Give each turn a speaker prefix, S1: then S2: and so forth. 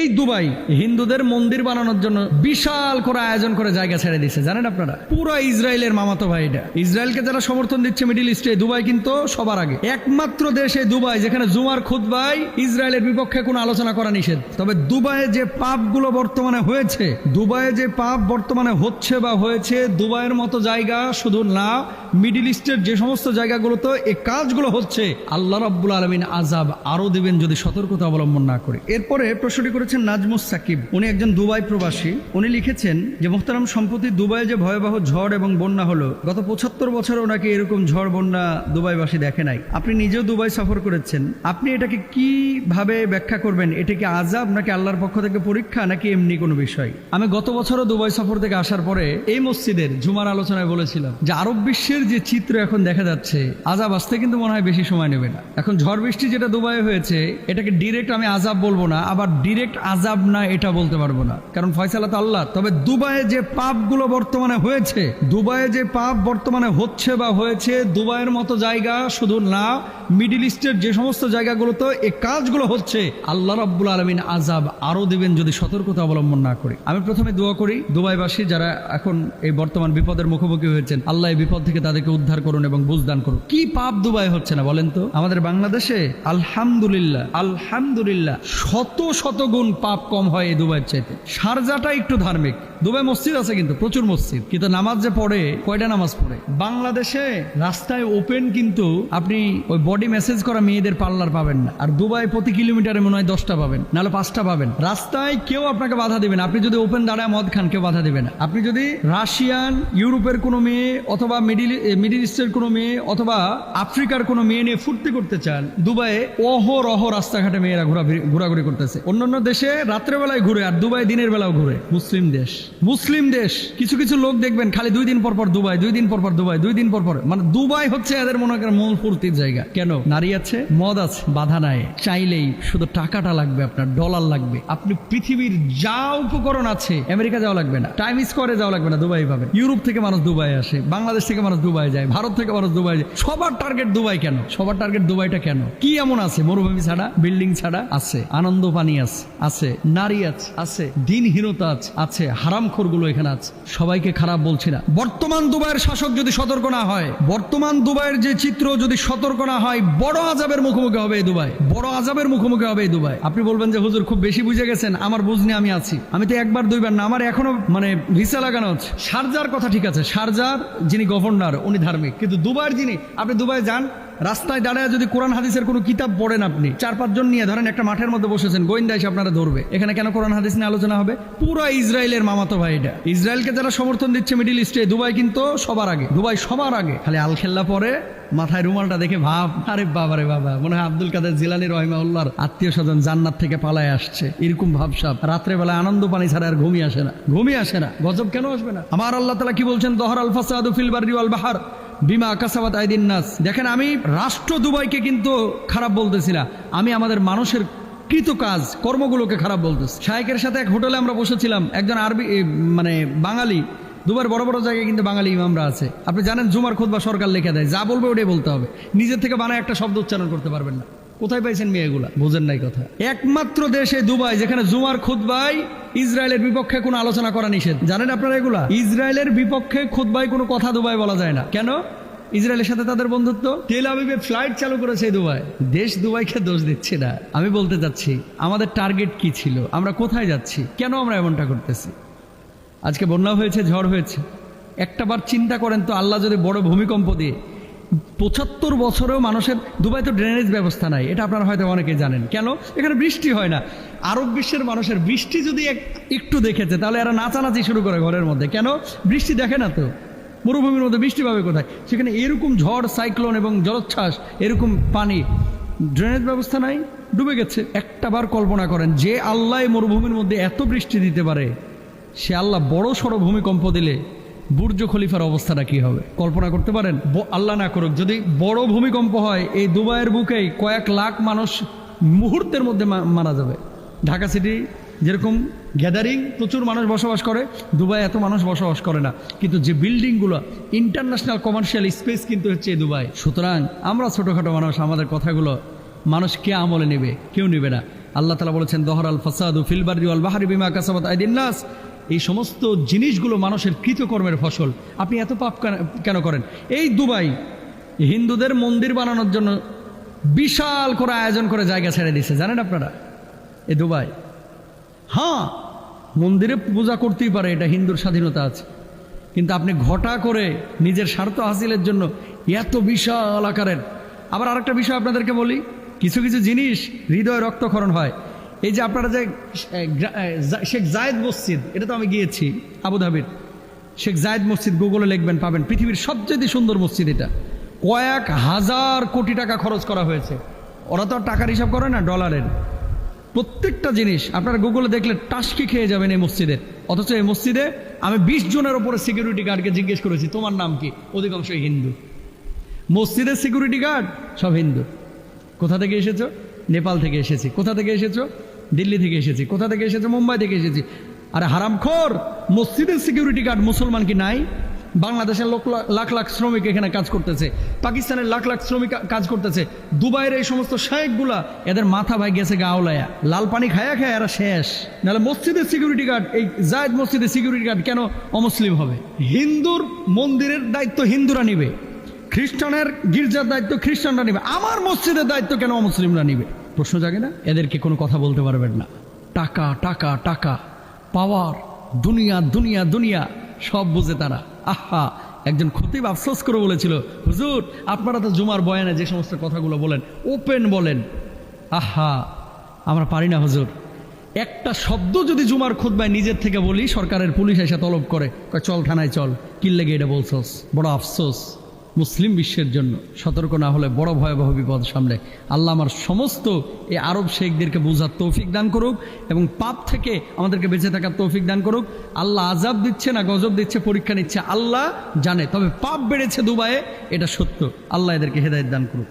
S1: এই দুবাই হিন্দুদের মন্দির বানানোর জন্য বিশাল করে আয়োজন করে জায়গা ছেড়ে দিচ্ছে, জানেন আপনারা? পুরো ইসরায়েলের মামাতো ভাই এটা। ইসরায়েলকে যারা সমর্থন দিচ্ছে মিডিল ইস্টে, দুবাই কিন্তু সবার আগে। একমাত্র দেশ এই দুবাই যেখানে জুমার খুতবায় ইসরায়েলের বিপক্ষে কোনো আলোচনা করা নিষেধ। তবে দুবাইয়ে যে পাপগুলো বর্তমানে হয়েছে, দুবাইয়ে যে পাপ বর্তমানে হচ্ছে বা হয়েছে, দুবাইয়ের মতো জায়গা শুধু না, মিডিল ইস্টের যে সমস্ত জায়গাগুলোতে এই কাজগুলো হচ্ছে, আল্লাহ রাব্বুল আলামিন আযাব আরো দিবেন যদি সতর্কতা অবলম্বন না করে। এরপরে প্রশ্নটি করেছেন নাজমুস সাকিব, উনি একজন দুবাই প্রবাসী। উনি লিখেছেন যে মুহতারাম, সম্প্রতি দুবাইয়ে যে ভয়াবহ ঝড় এবং বন্যা হলো, গত ৭৫ বছরেও নাকি এরকম ঝড় বন্যা দুবাইবাসী দেখে নাই। আপনি নিজেও দুবাই সফর করেছেন, আপনি এটাকে কিভাবে ব্যাখ্যা করবেন? এটা কি আযাব নাকি আল্লাহর পক্ষ থেকে পরীক্ষা নাকি এমনি কোনো বিষয়? আমি গত বছরও দুবাই সফর থেকে আসার পরে এই মসজিদের জুমার আলোচনায় বলেছিলাম যে আরব বিশ্বের যে চিত্র এখন দেখা যাচ্ছে, আযাব আসতে কিন্তু মনে হয় বেশি সময় নেবে না। এখন ঝড় বৃষ্টি যেটা দুবাইয়ে হয়েছে, এটাকে ডিরেক্ট আমি আযাব বলবো না, আবার ডিরেক্ট আযাব না এটা বলতে পারবো না, কারণ ফয়সালা তো আল্লাহ। তবে দুবাইয়ে যে পাপগুলো বর্তমানে হয়েছে, দুবাইয়ে যে পাপ বর্তমানে হচ্ছে বা হয়েছে, দুবাইয়ের মতো জায়গা শুধু না, মিডিল ইস্টের যে সমস্ত জায়গাগুলোতে এই কাজগুলো হচ্ছে, আল্লাহ রাব্বুল আলামিন আযাব আরো দিবেন যদি সতর্কতা অবলম্বন না করে। আমি প্রথমে দোয়া করি দুবাইবাসী যারা এখন এই বর্তমান বিপদের মুখোমুখি হয়েছেন, আল্লাহ এই বিপদ থেকে তাদেরকে উদ্ধার করুন এবং বুঝদান করুন। কি পাপ দুবাই হচ্ছে না বলেন তো? আমাদের বাংলাদেশে আলহামদুলিল্লাহ আলহামদুলিল্লাহ শত শত গুণ পাপ কম হয় এই দুবাইয়ের চাইতে। শারজাটা একটু ধার্মিক, দুবাই মসজিদ আছে কিন্তু প্রচুর মসজিদ, কিন্তু নামাজ যে পড়ে, কয়টা নামাজ পড়ে? বাংলাদেশে রাস্তায় ওপেন কিন্তু আপনি ওই বডি মেসেজ করা মেয়েদের পার্লার পাবেন না, আর দুবাই প্রতি কিলোমিটারে মনে হয় 10টা পাবেন, নাহলে 5টা পাবেন। রাস্তায় কেউ আপনাকে বাধা দেবে না, আপনি যদি ওপেন দাঁড়ায় মদ খান কেউ বাধা দেবে না। আপনি যদি রাশিয়ান, ইউরোপের কোনো মেয়ে অথবা মিডিল ইস্টের কোনো মেয়ে অথবা আফ্রিকার কোনো মেয়ে নিয়ে ফুর্তি করতে চান, দুবাইয়ে অহরহ রাস্তাঘাটে মেয়েরা ঘোরাঘুরি করতেছে। অন্যান্য দেশে রাত্রেবেলায় ঘুরে, আর দুবাই দিনের বেলাও ঘুরে। মুসলিম দেশ কিছু কিছু লোক দেখবেন খালি 2 দিন পর পর দুবাই, 2 দিন পর পর দুবাই, 2 দিন পর পর, মানে দুবাই হচ্ছে এদের মনে করেন মূল ফুর্তির জায়গা। কেন? নারী আছে, মদ আছে, বাধা নাই, চাইলেই শুধু টাকাটা লাগবে, আপনার ডলার লাগবে। আপনি পৃথিবীর যা উপকরণ আছে, আমেরিকা যাওয়া লাগবে না, টাইম স্কোয়ারে যাওয়া লাগবে না, দুবাই পাবেন। ইউরোপ থেকে মানুষ দুবাই আসে, বাংলাদেশ থেকে মানুষ দুবাই যায়, ভারত থেকে মানুষ দুবাই যায়। সবার টার্গেট দুবাই কেন? সবার টার্গেট দুবাইটা কেন? কি এমন আছে? মরুভূমি ছাড়া, বিল্ডিং ছাড়া আছে, আনন্দ পানি আছে, নারী আছে, দিনহীনতা আছে, হারামখোরগুলো এখানে আছে। সবাইকে খারাপ বলছি না। বর্তমান দুবাইয়ের শাসক যদি সতর্ক না হয়, বর্তমান দুবাইয়ের যে চিত্র যদি সতর্ক না হয়, বড় আযাবের মুখোমুখি হবে এই দুবাই, বড় আযাবের মুখোমুখি হবে এই দুবাই। আপনি বলবেন যে হুজুর খুব বেশি বুঝে গেছেন, আমার বুঝ নিয়ে আমি আছি। আমি তো একবার দুইবার না, আমার এখনো ভিসা লাগানো হচ্ছে। শারজার কথা ঠিক আছে, শারজার যিনি গভর্নর উনি ধার্মিক, কিন্তু দুবাইয়ের যিনি, আপনি দুবাই যান, রাস্তায় দাঁড়ায় যদি কোরআন হাদিসের কোনো কিতাব পড়েন, আপনি 4-5 জন নিয়ে ধরেন একটা মাঠের মধ্যে বসেছেন, গোয়েন্দা এসে আপনারা ধরবে, এখানে কেন কোরআন হাদিস নিয়ে আলোচনা হবে? পুরো ইসরায়েলের মামাতো ভাই এটা। ইসরায়েলকে যারা সমর্থন দিচ্ছে মিডিল ইস্টে, দুবাই কিন্তু সবার আগে, দুবাই সবার আগে। খালি আলখেল্লা পরে মাথায় রুমালটা দেখে ভাব, আরে বাবা রে বাবা, মনে হয় আব্দুল কাদের জিলানী রহিমাহুল্লাহর আত্মীয় স্বজন জান্নাত থেকে পালায় আসছে, এরকম ভাবসাব। রাত্রে বেলা আনন্দ পানি ছাড়া আর ঘুমিয়ে আসে না। গজব কেন আসবে না? আমার আল্লাহ তাআলা কি বলছেন? দহরাল ফাসাদু ফিল বাররি ওয়াল বাহর বিমা কাসাবাত আইদিন নাস। দেখেন, আমি রাষ্ট্র দুবাইকে কিন্তু খারাপ বলতেছি না, আমি আমাদের মানুষের কৃত কাজ কর্মগুলোকে খারাপ বলতেছি। শায়েকের সাথে এক হোটেলে আমরা বসেছিলাম, একজন আরবি বাঙালি, দুবাইয়ের বড় বড় জায়গায় কিন্তু বাঙালি ইমামরা আছে। আপনি জানেন জুমার খুতবা সরকার লিখে দেয়, যা বলবে ওটাই বলতে হবে, নিজের থেকে বানায় একটা শব্দ উচ্চারণ করতে পারবেন না। কোথায় পাইছেন মেয়ে এগুলা? বুঝেন নাই কথা। একমাত্র দেশে দুবাই যেখানে জুমার খুতবায় ইসরায়েলের বিপক্ষে কোনো আলোচনা করা নিষেধ, জানেন আপনারা এগুলা? ইসরায়েলের বিপক্ষে খুতবায় কোনো কথা দুবাই বলা যায় না। কেন? ইসরায়েলের সাথে তাদের বন্ধুত্ব। তেল আবিবে ফ্লাইট চালু করেছে দুবাই। দেশ দুবাইকে দোষ দিচ্ছি না, আমি বলতে চাচ্ছি আমাদের টার্গেট কি ছিল, আমরা কোথায় যাচ্ছি, কেন আমরা এমনটা করতেছি? আজকে বন্যা হয়েছে, ঝড় হয়েছে, একটাবার চিন্তা করেন তো, আল্লাহ যদি বড় ভূমিকম্প দিয়ে 75 বছরেও মানুষের, দুবাই তো ড্রেনেজ ব্যবস্থা নাই, এটা আপনারা হয়তো অনেকেই জানেন। কেন? এখানে বৃষ্টি হয় না। আরব বিশ্বের মানুষের বৃষ্টি যদি একটু দেখেছে, তাহলে এরা নাচানাচি শুরু করে ঘরের মধ্যে। কেন? বৃষ্টি দেখে না তো, মরুভূমির মধ্যে বৃষ্টি পাবে কোথায়? সেখানে এরকম ঝড়, সাইক্লোন এবং জলোচ্ছ্বাস, এরকম পানি, ড্রেনেজ ব্যবস্থা নাই, ডুবে গেছে। একটাবার কল্পনা করেন, যে আল্লাহ মরুভূমির মধ্যে এত বৃষ্টি দিতে পারে, সে আল্লাহ বড় সড়ো ভূমিকম্প দিলে বুর্জ খলিফার অবস্থাটা কি হবে? কল্পনা করতে পারেন? আল্লাহ না করুক, যদি বড় ভূমিকম্প হয়, এই দুবাইয়ের বুকেই কয়েক লাখ মানুষ মুহূর্তের মধ্যে মারা যাবে। ঢাকা সিটি যেরকম গ্যাদারিং, প্রচুর মানুষ বসবাস করে, দুবাই এত মানুষ বসবাস করে না, কিন্তু যে বিল্ডিংগুলো ইন্টারন্যাশনাল কমার্শিয়াল স্পেস কিন্তু হচ্ছে দুবাই। সুতরাং আমরা ছোটোখাটো মানুষ, আমাদের কথাগুলো মানুষ কে আমলে নেবে? কেউ নেবে না। আল্লাহ তাআলা বলেছেন দহরাল ফাসাদু ফিল বাররি ওয়াল বাহরি বিমা কাসাবাত আইদিন নাস। এই সমস্ত জিনিসগুলো মানুষের কৃতকর্মের ফসল। আপনি এত পাপ কেন করেন? এই দুবাই হিন্দুদের মন্দির বানানোর জন্য বিশাল করে আয়োজন করে জায়গা ছেড়ে দিছে, জানেন আপনারা? এই দুবাই, হ্যাঁ মন্দিরে পূজা করতেই পারে, এটা হিন্দুর স্বাধীনতা আছে, কিন্তু আপনি ঘটা করে নিজের স্বার্থ হাসিলের জন্য এত বিশাল আকারের। আবার আরেকটা বিষয় আপনাদেরকে বলি, কিছু কিছু জিনিস হৃদয় রক্তক্ষরণ হয়। এই যে আপনারা যে শেখ জায়েদ মসজিদ, এটা তো আমি গিয়েছি আবুধাবির, শেখ জায়েদ মসজিদ গুগলে লিখবেন পাবেন, পৃথিবীর সবচেয়ে সুন্দর মসজিদ এটা। কয়েক হাজার কোটি টাকা খরচ করা হয়েছে। ওরা তো আর টাকার হিসাব করে না, ডলারের। প্রত্যেকটা জিনিস আপনারা গুগলে দেখলে টাস্কি খেয়ে যাবেন এই মসজিদের। অথচ এই মসজিদে আমি 20 জনের ওপরে সিকিউরিটি গার্ডকে জিজ্ঞেস করেছি তোমার নাম কি, অধিকাংশই হিন্দু। মসজিদের সিকিউরিটি গার্ড সব হিন্দু। কোথা থেকে এসেছো? নেপাল থেকে এসেছি। কোথা থেকে এসেছো? দিল্লি থেকে এসেছি। কোথা থেকে এসেছো? মুম্বাই থেকে এসেছি। আরে হারামখোর, মসজিদের সিকিউরিটি গার্ড মুসলমান কি নাই? বাংলাদেশের লাখ লাখ শ্রমিক এখানে কাজ করতেছে, পাকিস্তানের লাখ লাখ শ্রমিক কাজ করতেছে, দুবাইয়ের এই সমস্ত শায়েকগুলা এদের মাথা ভাই গেছে গাওলায়া, লাল পানি খায়া খায় এরা শেষ। নাহলে মসজিদের সিকিউরিটি গার্ড, এই জায়েদ মসজিদের সিকিউরিটি গার্ড কেন অমুসলিম হবে? হিন্দুর মন্দিরের দায়িত্ব হিন্দুরা নিবে, খ্রিস্টানের গির্জার দায়িত্ব খ্রিস্টানরা নিবে, আমার মসজিদের দায়িত্ব কেন অমুসলিমরা নিবে? প্রশ্ন জাগে না? এদেরকে কোনো কথা বলতে পারবেন না। টাকা টাকা টাকা, পাওয়ার, দুনিয়া দুনিয়া দুনিয়া, সব বুঝে তারা। আহা, একজন খতিব আফসোস করে বলেছিল, হুজুর আপনারা তো জুমার বয়ানে যে সমস্ত কথাগুলো বলেন ওপেন বলেন, আহা আমরা পারি না হুজুর। একটা শব্দ যদি জুমার খুতবায় নিজের থেকে বলি, সরকারের পুলিশ এসে তলব করে, চল থানায় চল, কি লেগে এটা বলছস। বড় আফসোস মুসলিম বিশ্বের জন্য। সতর্ক না হলে বড় ভয়াবহ বিপদ সামনে। আল্লাহ আমার সমস্ত এই আরব শেখদেরকে বোঝার তৌফিক দান করুক এবং পাপ থেকে আমাদেরকে বেঁচে থাকার তৌফিক দান করুক। আল্লাহ আজাব দিচ্ছে না গজব দিচ্ছে, পরীক্ষা নিচ্ছে, আল্লাহ জানে। তবে পাপ বেড়েছে দুবাইয়ে, এটা সত্য। আল্লাহ এদেরকে হেদায়েত দান করুক।